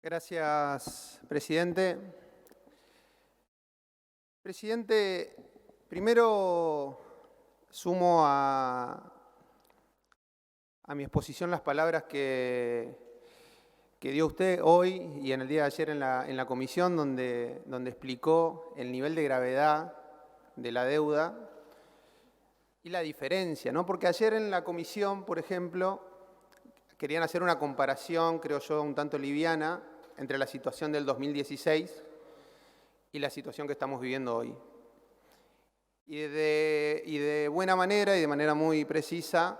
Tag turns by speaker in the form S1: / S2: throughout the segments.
S1: Gracias, presidente. Presidente, primero sumo a mi exposición las palabras que dio usted hoy y en el día de ayer en la comisión, donde explicó el nivel de gravedad de la deuda y la diferencia, ¿no? Porque ayer en la comisión, por ejemplo, querían hacer una comparación, creo yo, un tanto liviana, entre la situación del 2016 y la situación que estamos viviendo hoy. Y de buena manera y de manera muy precisa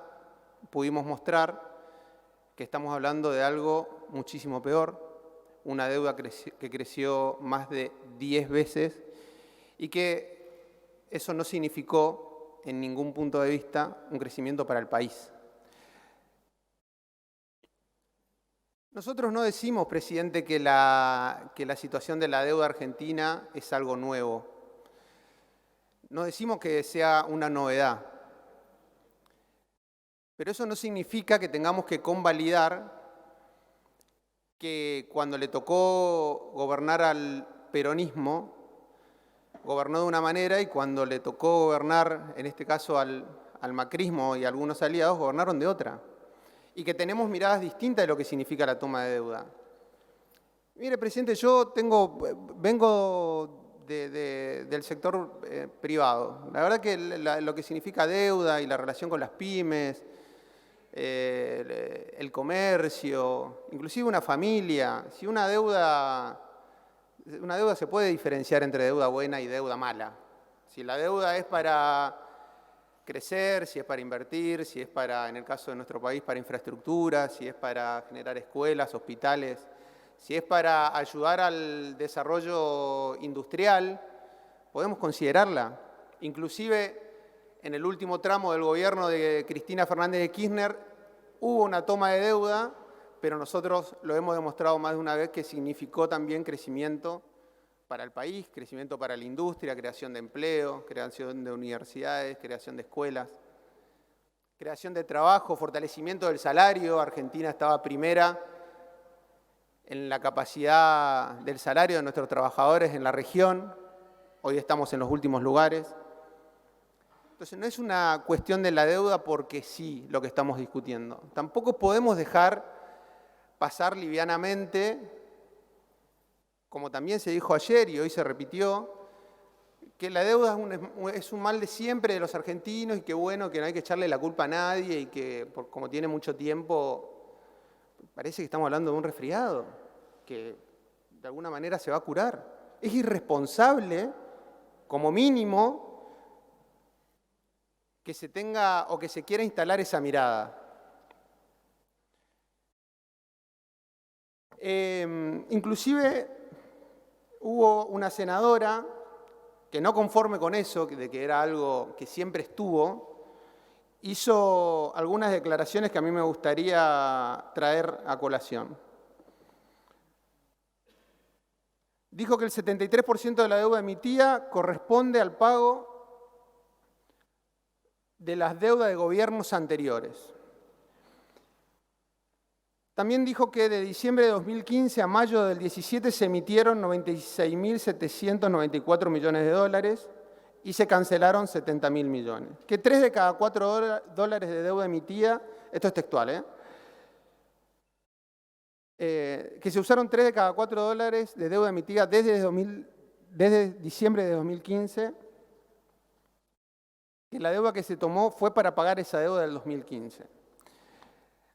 S1: pudimos mostrar que estamos hablando de algo muchísimo peor, una deuda que creció más de 10 veces y que eso no significó en ningún punto de vista un crecimiento para el país. Nosotros no decimos, presidente, que la situación de la deuda argentina es algo nuevo. No decimos que sea una novedad. Pero eso no significa que tengamos que convalidar que cuando le tocó gobernar al peronismo, gobernó de una manera y cuando le tocó gobernar, en este caso al macrismo y a algunos aliados, gobernaron de otra. Y que tenemos miradas distintas de lo que significa la toma de deuda. Mire, presidente, yo vengo del sector privado. La verdad que lo que significa deuda y la relación con las pymes, el comercio, inclusive una familia, si una deuda se puede diferenciar entre deuda buena y deuda mala. Si la deuda es para crecer, si es para invertir, si es para, en el caso de nuestro país, para infraestructura, si es para generar escuelas, hospitales, si es para ayudar al desarrollo industrial, podemos considerarla. Inclusive, en el último tramo del gobierno de Cristina Fernández de Kirchner, hubo una toma de deuda, pero nosotros lo hemos demostrado más de una vez que significó también crecimiento para el país, crecimiento para la industria, creación de empleo, creación de universidades, creación de escuelas, creación de trabajo, fortalecimiento del salario. Argentina estaba primera en la capacidad del salario de nuestros trabajadores en la región. Hoy estamos en los últimos lugares. Entonces no es una cuestión de la deuda porque sí lo que estamos discutiendo. Tampoco podemos dejar pasar livianamente, como también se dijo ayer y hoy se repitió, que la deuda es un mal de siempre de los argentinos y que bueno, que no hay que echarle la culpa a nadie y que como tiene mucho tiempo, parece que estamos hablando de un resfriado, que de alguna manera se va a curar. Es irresponsable, como mínimo, que se tenga o que se quiera instalar esa mirada. Inclusive hubo una senadora que no conforme con eso, de que era algo que siempre estuvo, hizo algunas declaraciones que a mí me gustaría traer a colación. Dijo que el 73% de la deuda emitida corresponde al pago de las deudas de gobiernos anteriores. También dijo que de diciembre de 2015 a mayo del 17 se emitieron 96.794 millones de dólares y se cancelaron 70.000 millones. Que 3 de cada 4 dólares de deuda emitida, esto es textual, que se usaron 3 de cada 4 dólares de deuda emitida desde diciembre de 2015, que la deuda que se tomó fue para pagar esa deuda del 2015.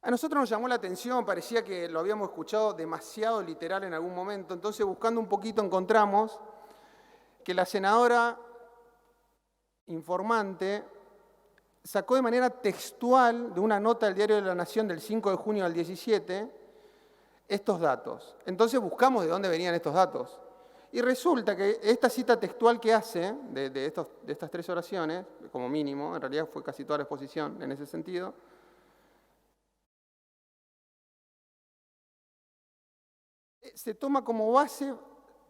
S1: A nosotros nos llamó la atención, parecía que lo habíamos escuchado demasiado literal en algún momento, entonces buscando un poquito encontramos que la senadora informante sacó de manera textual de una nota del Diario de la Nación del 5 de junio al 17 estos datos. Entonces buscamos de dónde venían estos datos. Y resulta que esta cita textual que hace de estas 3 oraciones, como mínimo, en realidad fue casi toda la exposición en ese sentido, se toma como base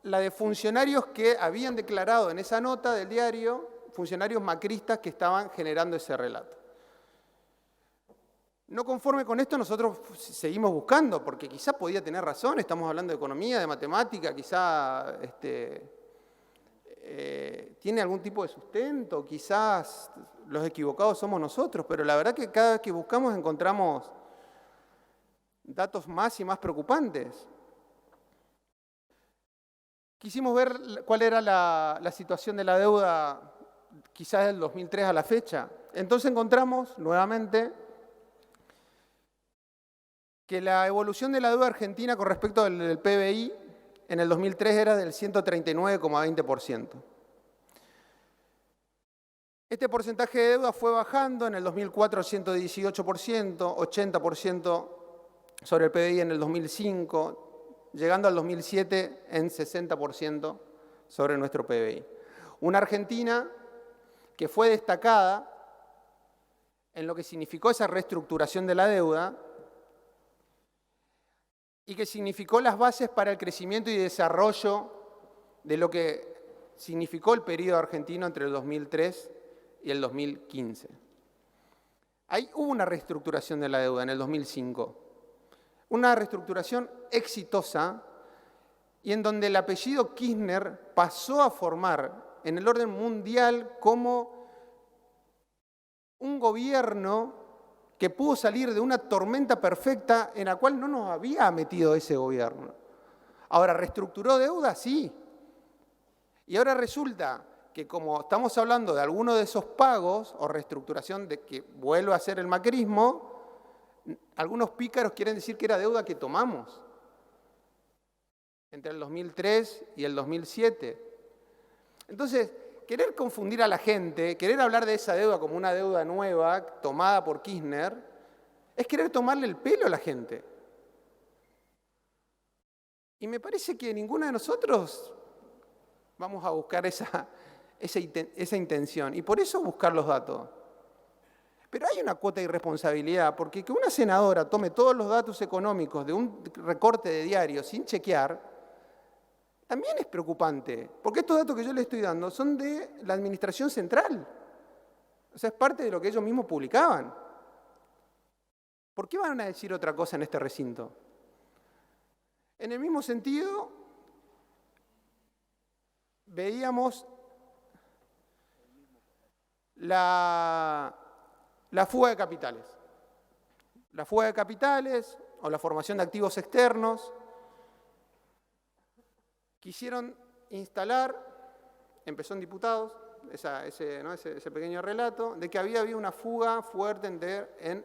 S1: la de funcionarios que habían declarado en esa nota del diario, funcionarios macristas que estaban generando ese relato. No conforme con esto, nosotros seguimos buscando, porque quizá podía tener razón, estamos hablando de economía, de matemática, quizá tiene algún tipo de sustento, quizás los equivocados somos nosotros, pero la verdad que cada vez que buscamos encontramos datos más y más preocupantes. Quisimos ver cuál era la situación de la deuda quizás del 2003 a la fecha. Entonces encontramos nuevamente que la evolución de la deuda argentina con respecto del PBI en el 2003 era del 139,20%. Este porcentaje de deuda fue bajando en el 2004 118%, 80% sobre el PBI en el 2005, llegando al 2007 en 60% sobre nuestro PBI. Una Argentina que fue destacada en lo que significó esa reestructuración de la deuda y que significó las bases para el crecimiento y desarrollo de lo que significó el periodo argentino entre el 2003 y el 2015. Ahí hubo una reestructuración de la deuda en el 2005, una reestructuración exitosa y en donde el apellido Kirchner pasó a formar en el orden mundial como un gobierno que pudo salir de una tormenta perfecta en la cual no nos había metido ese gobierno. Ahora, ¿reestructuró deuda? Sí. Y ahora resulta que como estamos hablando de alguno de esos pagos o reestructuración de que vuelva a ser el macrismo, algunos pícaros quieren decir que era deuda que tomamos entre el 2003 y el 2007. Entonces, querer confundir a la gente, querer hablar de esa deuda como una deuda nueva tomada por Kirchner, es querer tomarle el pelo a la gente. Y me parece que ninguno de nosotros vamos a buscar esa intención, y por eso buscar los datos. Pero hay una cuota de irresponsabilidad, porque que una senadora tome todos los datos económicos de un recorte de diario sin chequear, también es preocupante, porque estos datos que yo le estoy dando son de la administración central. O sea, es parte de lo que ellos mismos publicaban. ¿Por qué van a decir otra cosa en este recinto? En el mismo sentido, veíamos la fuga de capitales. La fuga de capitales o la formación de activos externos. Quisieron instalar, empezó en diputados, ese pequeño relato, de que había habido una fuga fuerte en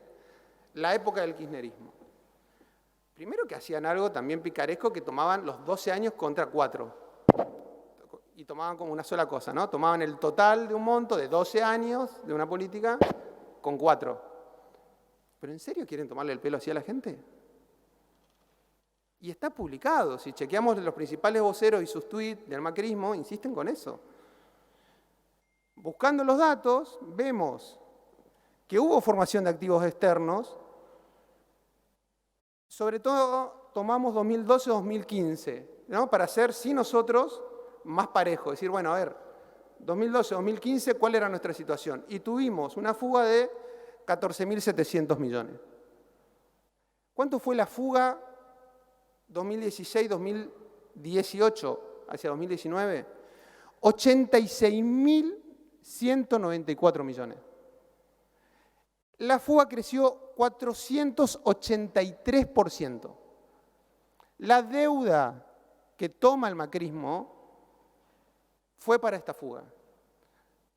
S1: la época del kirchnerismo. Primero que hacían algo también picaresco, que tomaban los 12 años contra 4. Y tomaban como una sola cosa, ¿no? Tomaban el total de un monto de 12 años de una política con 4. ¿Pero en serio quieren tomarle el pelo así a la gente? Y está publicado, si chequeamos los principales voceros y sus tuits del macrismo, insisten con eso. Buscando los datos, vemos que hubo formación de activos externos, sobre todo tomamos 2012-2015, ¿no? Para hacer, sí nosotros, más parejo, decir, bueno, a ver, 2012-2015, ¿cuál era nuestra situación? Y tuvimos una fuga de 14.700 millones. ¿Cuánto fue la fuga 2016-2018 hacia 2019? 86.194 millones. La fuga creció 483%. La deuda que toma el macrismo fue para esta fuga.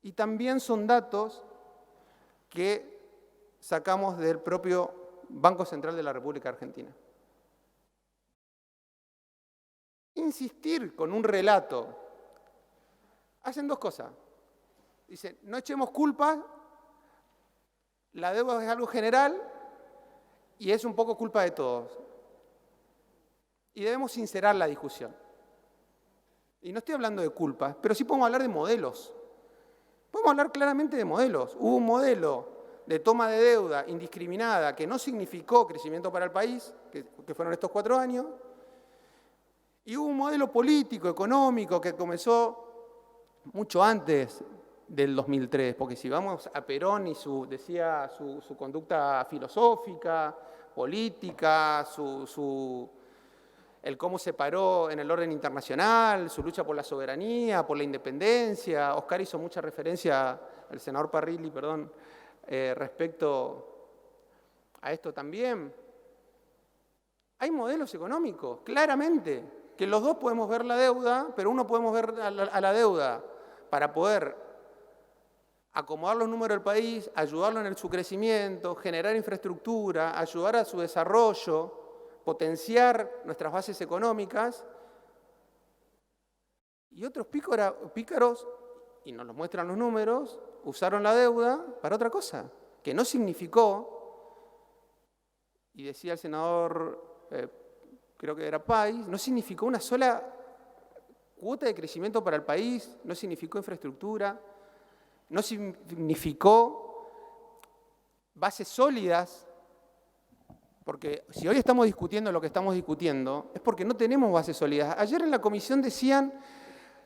S1: Y también son datos que sacamos del propio Banco Central de la República Argentina. Insistir con un relato, hacen dos cosas. Dicen, no echemos culpa, la deuda es algo general y es un poco culpa de todos. Y debemos sincerar la discusión. Y no estoy hablando de culpas, pero sí podemos hablar de modelos. Podemos hablar claramente de modelos. Hubo un modelo de toma de deuda indiscriminada que no significó crecimiento para el país, que fueron estos 4 años, y hubo un modelo político, económico, que comenzó mucho antes del 2003, porque si vamos a Perón y decía su conducta filosófica, política, el cómo se paró en el orden internacional, su lucha por la soberanía, por la independencia. Oscar hizo mucha referencia, el senador Parrilli, perdón, respecto a esto también. Hay modelos económicos, claramente, que los dos podemos ver la deuda, pero uno podemos ver a la deuda para poder acomodar los números del país, ayudarlo en su crecimiento, generar infraestructura, ayudar a su desarrollo, potenciar nuestras bases económicas. Y otros pícaros, y nos lo muestran los números, usaron la deuda para otra cosa, que no significó, y decía el senador, creo que era Pais, no significó una sola cuota de crecimiento para el país, no significó infraestructura, no significó bases sólidas, porque si hoy estamos discutiendo lo que estamos discutiendo, es porque no tenemos bases sólidas. Ayer en la comisión decían,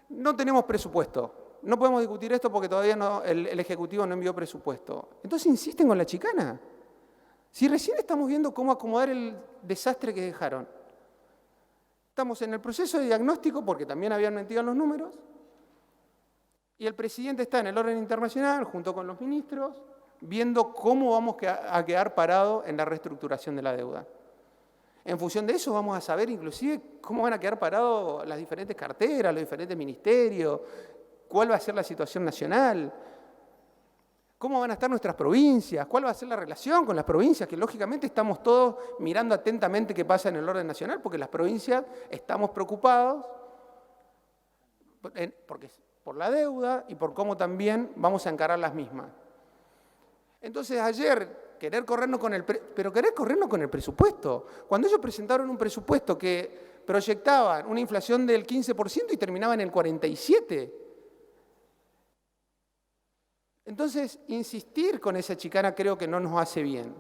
S1: no tenemos presupuesto, no podemos discutir esto porque todavía el Ejecutivo no envió presupuesto. Entonces insisten con la chicana. Si recién estamos viendo cómo acomodar el desastre que dejaron. Estamos en el proceso de diagnóstico, porque también habían mentido en los números, y el presidente está en el orden internacional, junto con los ministros, viendo cómo vamos a quedar parados en la reestructuración de la deuda. En función de eso vamos a saber inclusive cómo van a quedar parados las diferentes carteras, los diferentes ministerios, cuál va a ser la situación nacional, cómo van a estar nuestras provincias, cuál va a ser la relación con las provincias, que lógicamente estamos todos mirando atentamente qué pasa en el orden nacional, porque las provincias estamos preocupados por la deuda y por cómo también vamos a encarar las mismas. Entonces ayer, querer corrernos con el presupuesto. Cuando ellos presentaron un presupuesto que proyectaban una inflación del 15% y terminaba en el 47%. Entonces, insistir con esa chicana creo que no nos hace bien.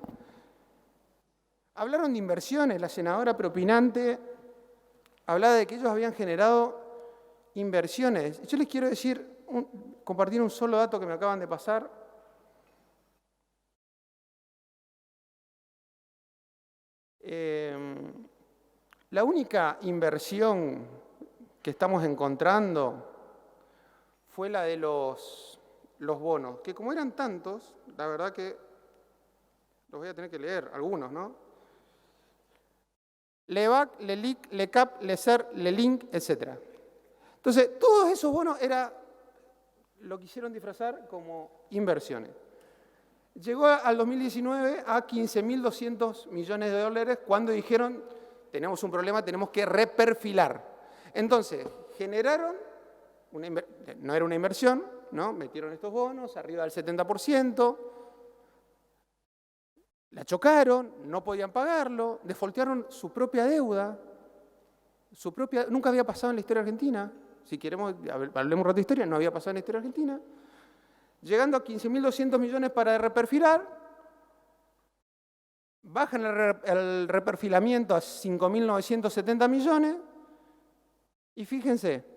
S1: Hablaron de inversiones, la senadora propinante hablaba de que ellos habían generado inversiones. Yo les quiero compartir un solo dato que me acaban de pasar. La única inversión que estamos encontrando fue la de los bonos, que como eran tantos, la verdad que los voy a tener que leer, algunos, ¿no? LEVAC, LELIC, LECAP, LECER, LELINC, etc. Entonces, todos esos bonos lo quisieron disfrazar como inversiones. Llegó al 2019 a 15.200 millones de dólares cuando dijeron, tenemos un problema, tenemos que reperfilar. Entonces, generaron, no era una inversión, ¿no? Metieron estos bonos arriba del 70%, la chocaron, no podían pagarlo, defaultearon su propia deuda, nunca había pasado en la historia argentina, si queremos, hablemos un rato de historia, no había pasado en la historia argentina, llegando a 15.200 millones para reperfilar, bajan el reperfilamiento a 5.970 millones, y fíjense,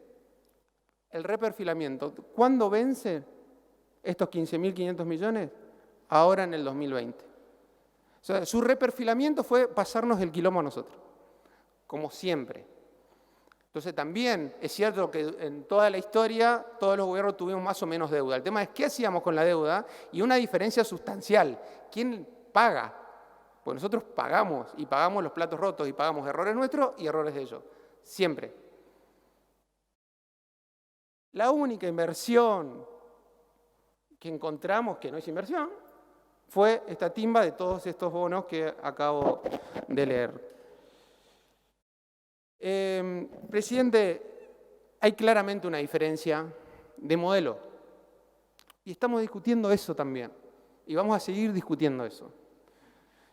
S1: el reperfilamiento, ¿cuándo vence estos 15.500 millones? Ahora en el 2020. O sea, su reperfilamiento fue pasarnos el quilombo a nosotros, como siempre. Entonces también es cierto que en toda la historia todos los gobiernos tuvimos más o menos deuda. El tema es qué hacíamos con la deuda y una diferencia sustancial. ¿Quién paga? Pues nosotros pagamos y pagamos los platos rotos y pagamos errores nuestros y errores de ellos. Siempre. La única inversión que encontramos que no es inversión fue esta timba de todos estos bonos que acabo de leer. Presidente, hay claramente una diferencia de modelo y estamos discutiendo eso también y vamos a seguir discutiendo eso.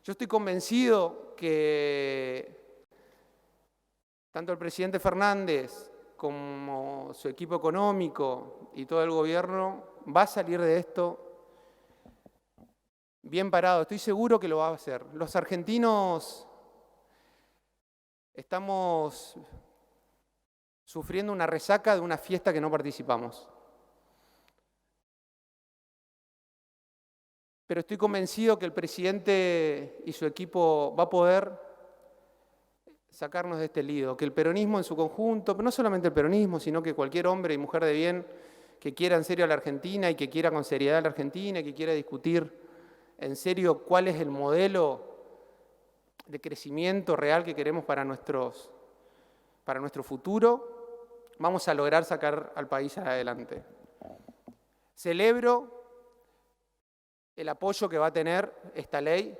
S1: Yo estoy convencido que tanto el presidente Fernández como su equipo económico y todo el gobierno va a salir de esto bien parado. Estoy seguro que lo va a hacer. Los argentinos estamos sufriendo una resaca de una fiesta que no participamos. pero estoy convencido que el presidente y su equipo va a poder sacarnos de este lío, que el peronismo en su conjunto, pero no solamente el peronismo, sino que cualquier hombre y mujer de bien que quiera en serio a la Argentina y que quiera con seriedad a la Argentina y que quiera discutir en serio cuál es el modelo de crecimiento real que queremos para nuestro futuro, vamos a lograr sacar al país adelante. Celebro el apoyo que va a tener esta ley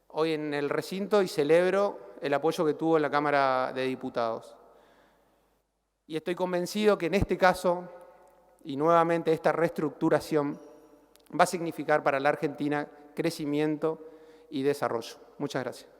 S1: hoy en el recinto y celebro el apoyo que tuvo en la Cámara de Diputados. Y estoy convencido que en este caso, y nuevamente esta reestructuración, va a significar para la Argentina crecimiento y desarrollo. Muchas gracias.